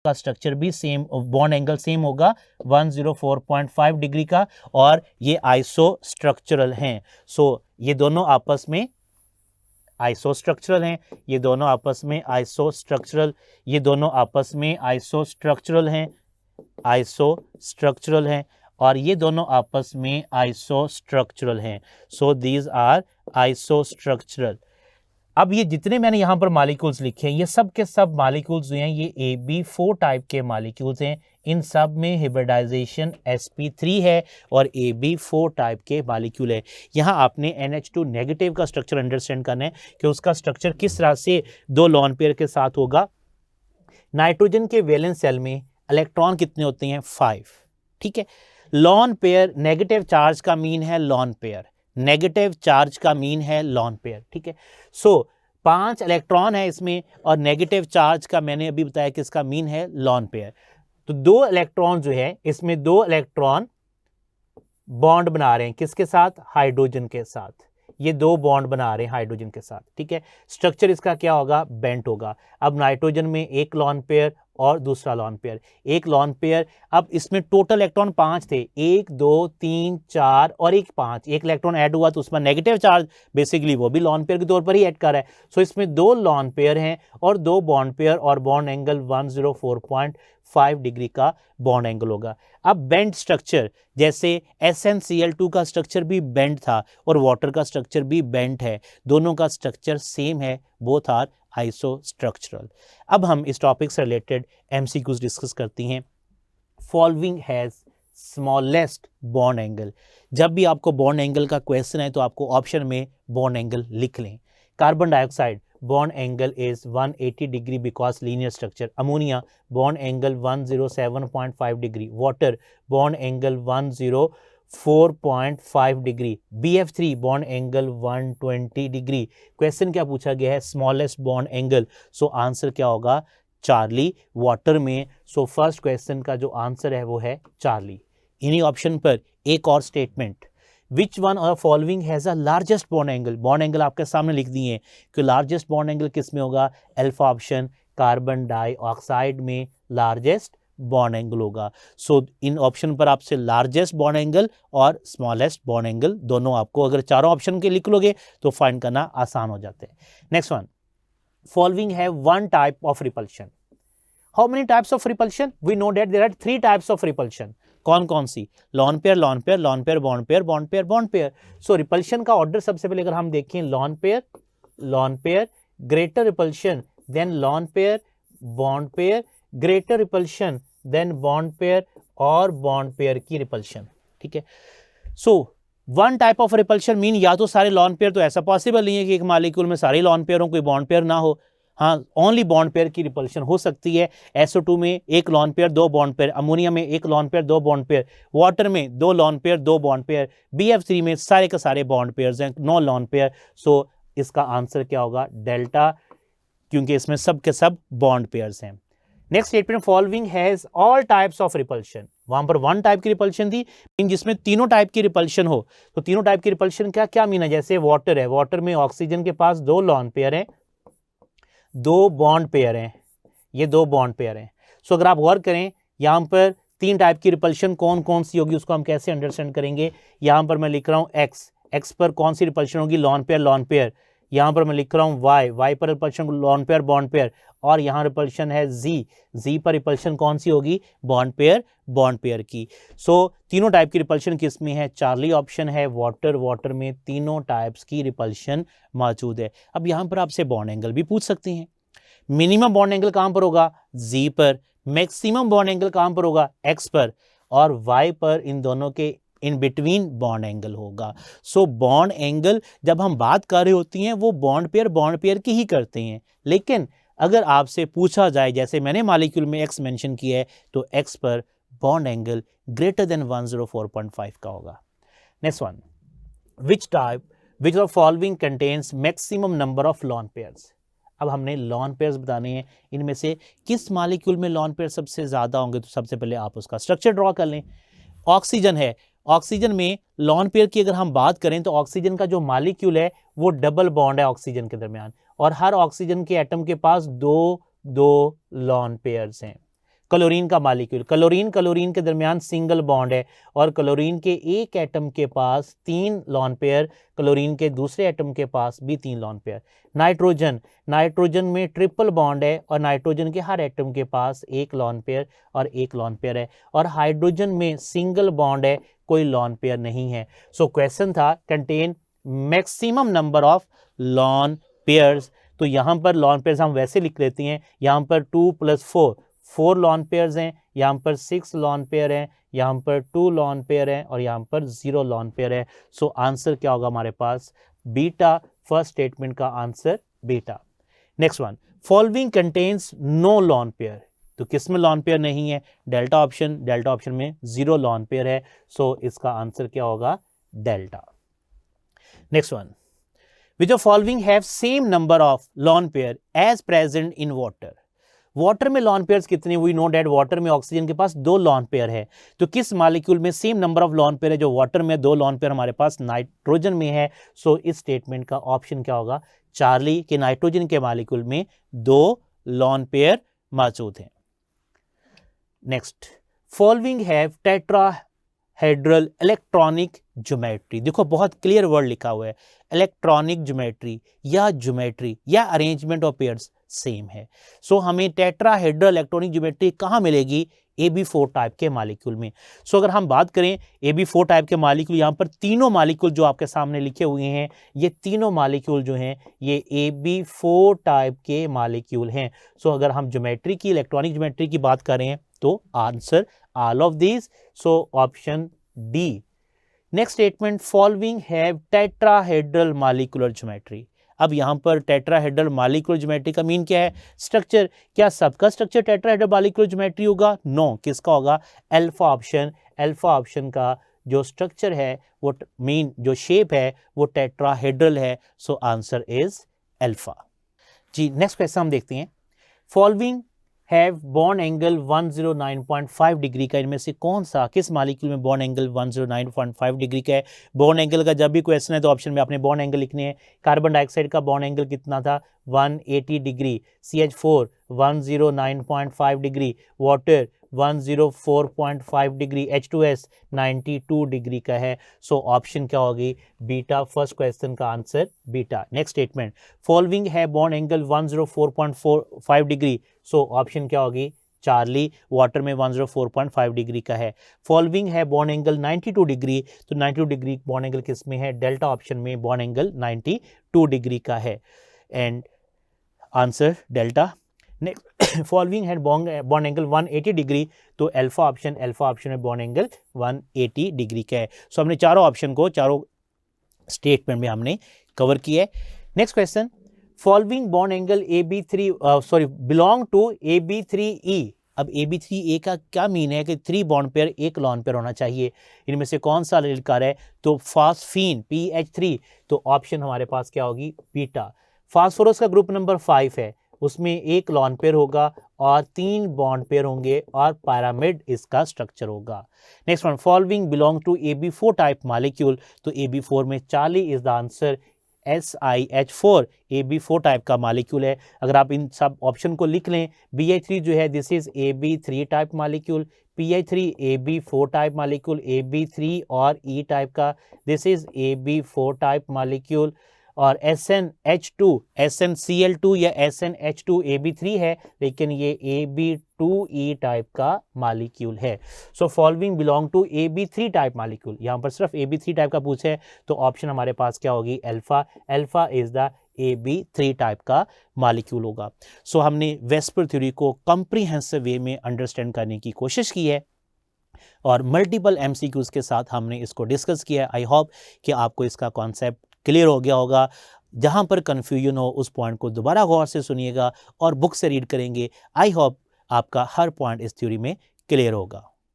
का स्ट्रक्चर भी same, bond angle same होगा 104.5 डिग्री का, और ये आइसो स्ट्रक्चरल हैं। सो ये दोनों आपस में आइसो स्ट्रक्चरल हैं, ये दोनों आपस में आइसो स्ट्रक्चरल, ये दोनों आपस में आइसो स्ट्रक्चरल हैं, आइसो स्ट्रक्चरल हैं, और ये दोनों आपस में आइसो स्ट्रक्चरल हैं। So these are isostructural. अब ये जितने मैंने यहाँ पर मॉलिक्यूल्स लिखे हैं, ये सब के सब मॉलिक्यूल्स जो हैं ये AB4 टाइप के मॉलिक्यूल्स हैं। इन सब में हिब्रिडाइजेशन sp3 है और AB4 टाइप के मॉलिक्यूल है। यहाँ आपने NH2 नेगेटिव का स्ट्रक्चर अंडरस्टैंड करना है कि उसका स्ट्रक्चर किस तरह से 2 लॉन पेयर के साथ होगा। नाइट्रोजन के वैलेंस शेल में इलेक्ट्रॉन कितने होते हैं? 5, ठीक है। लॉन पेयर, नेगेटिव चार्ज का मीन है लॉन पेयर, नेगेटिव चार्ज का मीन है लॉन पेयर, ठीक है। सो 5 इलेक्ट्रॉन है इसमें, और नेगेटिव चार्ज का मैंने अभी बताया कि इसका मीन है लॉन पेयर। तो 2 इलेक्ट्रॉन जो है इसमें 2 इलेक्ट्रॉन बॉन्ड बना रहे हैं, किसके साथ? हाइड्रोजन के साथ। ये 2 बॉन्ड बना रहे हैं हाइड्रोजन के साथ, ठीक है। स्ट्रक्चर इसका क्या होगा? बेंट होगा। अब नाइट्रोजन में एक लॉन पेयर और दूसरा लॉन पेयर, एक लॉन पेयर। अब इसमें टोटल इलेक्ट्रॉन 5 थे, 1 2 3 4 और 1 5, एक इलेक्ट्रॉन ऐड हुआ तो उसमें नेगेटिव चार्ज बेसिकली वो भी लॉन पेयर के तौर पर ही ऐड कर रहा है। सो इसमें 2 लॉन पेयर हैं और 2 बॉन्ड पेयर, और बॉन्ड एंगल 104.5 डिग्री का बॉन्ड एंगल होगा। अब बेंट स्ट्रक्चर, जैसे SnCl2 का स्ट्रक्चर भी बेंट था और वाटर का स्ट्रक्चर भी बेंट है, दोनों का स्ट्रक्चर सेम है, बोथ आर आइसो स्ट्रक्चरल। अब हम इस टॉपिक से रिलेटेड MCQs डिस्कस करती हैं। Following has smallest bond angle. जब भी आपको बॉन्ड एंगल का क्वेश्चन है तो आपको ऑप्शन में बॉन्ड एंगल लिख लें। Carbon dioxide bond angle is 180 degree because linear structure. Ammonia bond angle 107.5 degree. Water bond angle 104.5 degree. BF3 bond angle 120 degree. Question क्या पूछा गया है? Smallest bond angle. So answer क्या होगा? चार्ली, वाटर में। So first question का जो answer है वो है चार्ली। इन्हीं ऑप्शन पर एक और स्टेटमेंट, विच वन और following has a largest bond angle. Bond angle आपके सामने लिख दिए हैं कि लार्जेस्ट बॉन्ड एंगल किस में होगा? अल्फा ऑप्शन, कार्बन डाइऑक्साइड में लार्जेस्ट बॉन्ड एंगल होगा। सो इन ऑप्शन पर आपसे लार्जेस्ट बॉन्ड एंगल और स्मॉलेस्ट बॉन्ड एंगल दोनों आपको अगर चारों ऑप्शन के लिख लोगे तो फाइंड करना आसान हो जाते हैं। नेक्स्ट वन, फॉलोइंग है one type of repulsion. How many types of repulsion? We know that there are 3 types of repulsion. कौन कौन सी? Lone pair, lone pair, lone pair, bond pair, bond pair, bond pair. So repulsion का order सबसे पहले अगर हम देखें, lone pair, lone pair, greater repulsion, then lone pair, bond pair, greater repulsion, then bond pair और bond pair की repulsion, ठीक है। So one type of repulsion mean या तो सारे लॉन पेयर, तो ऐसा पॉसिबल नहीं है कि एक मॉलिक्यूल में सारे लॉन पेयर हो, कोई बॉन्ड पेयर ना हो। हाँ, ओनली बॉन्ड पेयर की रिपल्शन हो सकती है। SO2 में एक lone pair 2 bond pair, ammonia में एक lone pair 2 bond pair, water में 2 lone pair 2 bond pair, BF3 में सारे के सारे बॉन्ड पेयर्स हैं, 9 लॉन पेयर। सो इसका आंसर क्या होगा? डेल्टा, क्योंकि इसमें सब के सब बॉन्ड पेयर्स हैं। Next statement, following has all types of repulsion. वहां पर 1 टाइप की रिपल्शन थी, जिसमें तीनों टाइप की रिपल्शन हो। तो तीनों टाइप की रिपल्शन क्या क्या मीन है? जैसे वाटर है, वाटर में ऑक्सीजन के पास 2 लॉन पेयर हैं, 2 बॉन्ड पेयर हैं, ये 2 बॉन्ड पेयर हैं। सो अगर आप गौर करें यहां पर 3 टाइप की रिपल्शन कौन कौन सी होगी उसको हम कैसे अंडरस्टैंड करेंगे। यहां पर मैं लिख रहा हूं एक्स पर कौन सी रिपल्शन होगी? Lawn pair, lone pair. यहां पर मैं लिख रहा हूं वाई पर repulsion lawn pair, bond pair, और यहां रिपल्शन है जी पर रिपल्शन कौन सी होगी? बॉन्ड पेयर की। सो तीनों टाइप की रिपल्शन किस में है? चार्ली ऑप्शन है, वाटर में तीनों टाइप्स की रिपल्शन मौजूद है। अब यहां पर आपसे बॉन्ड एंगल भी पूछ सकते हैं। मिनिमम बॉन्ड एंगल कहां पर होगा? जी पर। मैक्सिमम बॉन्ड एंगल कहां पर होगा? एक्स पर। और वाई पर इन दोनों के इन बिटवीन बॉन्ड एंगल होगा। सो बॉन्ड एंगल जब हम बात कर रहे होती हैं वो बॉन्ड पेयर की ही करते हैं, लेकिन अगर आपसे पूछा जाए, जैसे मैंने मॉलिक्यूल में एक्स मेंशन किया है, तो एक्स पर बॉन्ड एंगल ग्रेटर देन 104.5 का होगा। Next one, which of following contains maximum number of lawn pairs. अब हमने लॉन पेयर्स बताने हैं, इनमें से किस मॉलिक्यूल में लॉन पेयर सबसे ज्यादा होंगे। तो सबसे पहले आप उसका स्ट्रक्चर ड्रॉ कर लें। ऑक्सीजन है, ऑक्सीजन में लॉन पेयर की अगर हम बात करें तो ऑक्सीजन का जो मॉलिक्यूल है वो डबल बॉन्ड है ऑक्सीजन के दरमियान, और हर ऑक्सीजन के एटम के पास 2 लॉन पेयर्स हैं। क्लोरीन का मालिक्यूल, क्लोरीन के दरमियान सिंगल बॉन्ड है और क्लोरीन के एक एटम के पास 3 लॉन पेयर, क्लोरीन के दूसरे एटम के पास भी 3 लॉन पेयर। नाइट्रोजन में ट्रिपल बॉन्ड है और नाइट्रोजन के हर एटम के पास 1 लॉन पेयर और 1 लॉन पेयर है। और हाइड्रोजन में सिंगल बॉन्ड है, कोई लॉन पेयर नहीं है। सो क्वेश्चन था contain maximum number of lawn pairs. तो यहाँ पर लॉन पेयर्स हम वैसे लिख लेते हैं, यहाँ पर 2 + 4 लॉन पेयर्स हैं, यहाँ पर 6 लॉन पेयर हैं, यहाँ पर 2 लॉन पेयर हैं और यहाँ पर 0 लॉन पेयर है। सो आंसर क्या होगा हमारे पास? बीटा। फर्स्ट स्टेटमेंट का answer beta. Next one, following contains no lone pair. तो किस में लॉन पेयर नहीं है? डेल्टा ऑप्शन में 0 लॉन पेयर है। सो इसका आंसर क्या होगा? Delta. Next one, which of following have same number of lone pair as present in water? Water में लॉन पेयर्स कितने? वी नो डेट वाटर में ऑक्सीजन के पास 2 लॉन पेयर है। तो किस मॉलिक्यूल में same number of lone pair है? जो वाटर में 2 लॉन पेयर हमारे पास नाइट्रोजन में है। सो इस स्टेटमेंट का ऑप्शन क्या होगा? चार्ली, के नाइट्रोजन के मॉलिक्यूल में 2 लॉन पेयर मौजूद हैं। Next, following have tetrahedral electronic geometry. देखो बहुत क्लियर वर्ड लिखा हुआ है, इलेक्ट्रॉनिक ज्योमेट्री या अरेंजमेंट ऑफ पेयर्स सेम है। सो हमें टेट्राहेड्रल इलेक्ट्रॉनिक ज्योमेट्री कहाँ मिलेगी? AB4 टाइप के मॉलिक्यूल में। सो अगर हम बात करें AB4 टाइप के मॉलिक्यूल, यहाँ पर तीनों मॉलिक्यूल जो आपके सामने लिखे हुए हैं, ये तीनों मॉलिक्यूल जो हैं ये AB4 टाइप के मॉलिक्यूल हैं। सो अगर हम ज्योमेट्री की, इलेक्ट्रॉनिक ज्योमेट्री की बात करें तो answer all of these. So option D. Next statement, following have tetrahedral molecular geometry. अब यहाँ पर टेट्राहेड्रल मॉलिक्यूलर ज्योमेट्री का मीन क्या है? स्ट्रक्चर। क्या सबका स्ट्रक्चर टेट्राहेड्रल मॉलिक्यूलर ज्योमेट्री होगा? नो। किसका होगा? अल्फा ऑप्शन का जो स्ट्रक्चर है, वो मीन जो शेप है वो टेट्राहेड्रल है। So answer is alpha. जी नेक्स्ट क्वेश्चन हम देखते हैं, following have bond angle 109.5 degree का, इनमें से कौन सा, किस मॉलिक्यूल में बॉन्ड एंगल 109.5 डिग्री का है? बॉन्ड एंगल का जब भी क्वेश्चन है तो ऑप्शन में आपने बॉन्ड एंगल लिखने हैं। कार्बन डाइऑक्साइड का बॉन्ड एंगल कितना था? 180 degree. CH4 109.5 degree. Water 104.5 degree. H2S 92 degree का है। सो ऑप्शन क्या होगी? बीटा। फर्स्ट क्वेश्चन का answer beta. Next statement, following है bond angle 104.5 degree. So option क्या होगी? चार्ली। वाटर में 104.5 डिग्री का है। फॉलोइंग है बॉन्ड एंगल 92 डिग्री। तो 92 डिग्री बॉन्ड एंगल किस में है? डेल्टा ऑप्शन में बॉन्ड एंगल 92 डिग्री का है and answer delta. Next, following है बॉन्ड एंगल 180 डिग्री। तो अल्फा ऑप्शन में बॉन्ड एंगल 180 डिग्री का है। सो हमने चारों ऑप्शन को चारों स्टेटमेंट में हमने कवर किया है। Next question, following bond angle belong to AB3E। अब AB3E का क्या मीन है? कि 3 बॉन्ड पेयर 1 लॉन पेयर होना चाहिए। इनमें से कौन सा लिलकार है? तो फास्फीन PH3। तो ऑप्शन हमारे पास क्या होगी? बीटा। फास्फोरस का ग्रुप नंबर 5 है, उसमें 1 लॉन पेयर होगा और 3 बॉन्ड पेयर होंगे और पिरामिड इसका स्ट्रक्चर होगा। Next one, following belong to AB4 type molecule. तो AB4 में Charlie is the answer. SiH4 AB4 type का मॉलिक्यूल है। अगर आप इन सब ऑप्शन को लिख लें, BH3 जो है this is AB3 type molecule, PH3 AB4 type molecule, AB3 और E टाइप का this is AB4 type molecule, और SnH2 या SnH2 AB3 है, लेकिन ये AB2E टाइप का मॉलिक्यूल है। So following belong to AB3 type molecule. यहाँ पर सिर्फ AB3 टाइप का पूछे तो ऑप्शन हमारे पास क्या होगी? Alpha is the AB3 type का मॉलिक्यूल होगा। सो हमने वेस्पर थ्योरी को कॉम्प्रिहेंसिव वे में अंडरस्टैंड करने की कोशिश की है और मल्टीपल MCQs के साथ हमने इसको डिस्कस किया है। आई होप कि आपको इसका कॉन्सेप्ट क्लियर हो गया होगा। जहां पर कन्फ्यूजन हो उस पॉइंट को दोबारा गौर से सुनिएगा और बुक से रीड करेंगे। आई होप आपका हर पॉइंट इस थ्योरी में क्लियर होगा।